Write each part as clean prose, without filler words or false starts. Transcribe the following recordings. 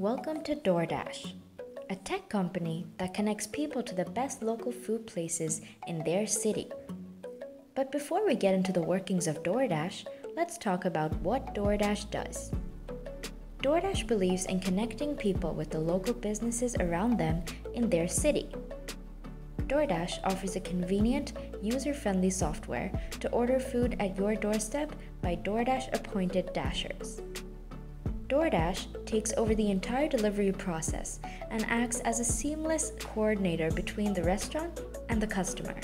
Welcome to DoorDash, a tech company that connects people to the best local food places in their city. But before we get into the workings of DoorDash, let's talk about what DoorDash does. DoorDash believes in connecting people with the local businesses around them in their city. DoorDash offers a convenient, user-friendly software to order food at your doorstep by DoorDash-appointed dashers. DoorDash takes over the entire delivery process and acts as a seamless coordinator between the restaurant and the customer.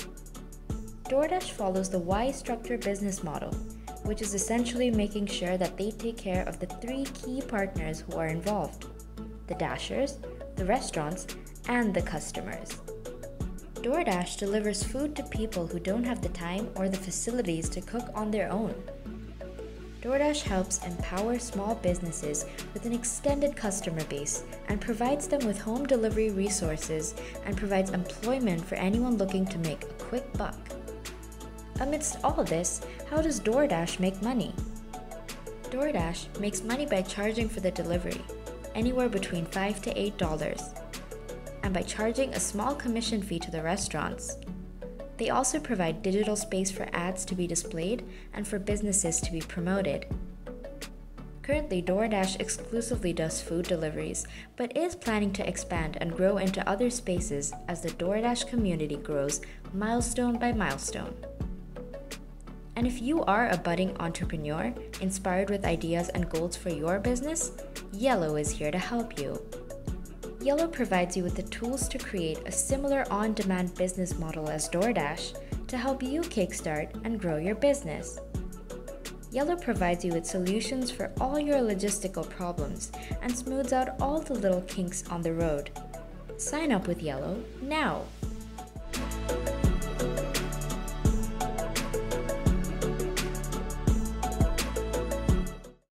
DoorDash follows the Y-structure business model, which is essentially making sure that they take care of the three key partners who are involved: the dashers, the restaurants, and the customers. DoorDash delivers food to people who don't have the time or the facilities to cook on their own. DoorDash helps empower small businesses with an extended customer base and provides them with home delivery resources and provides employment for anyone looking to make a quick buck. Amidst all this, how does DoorDash make money? DoorDash makes money by charging for the delivery, anywhere between $5 to $8, and by charging a small commission fee to the restaurants. They also provide digital space for ads to be displayed and for businesses to be promoted. Currently, DoorDash exclusively does food deliveries, but is planning to expand and grow into other spaces as the DoorDash community grows milestone by milestone. And if you are a budding entrepreneur inspired with ideas and goals for your business, Yelo is here to help you. Yelo provides you with the tools to create a similar on-demand business model as DoorDash to help you kickstart and grow your business. Yelo provides you with solutions for all your logistical problems and smooths out all the little kinks on the road. Sign up with Yelo now.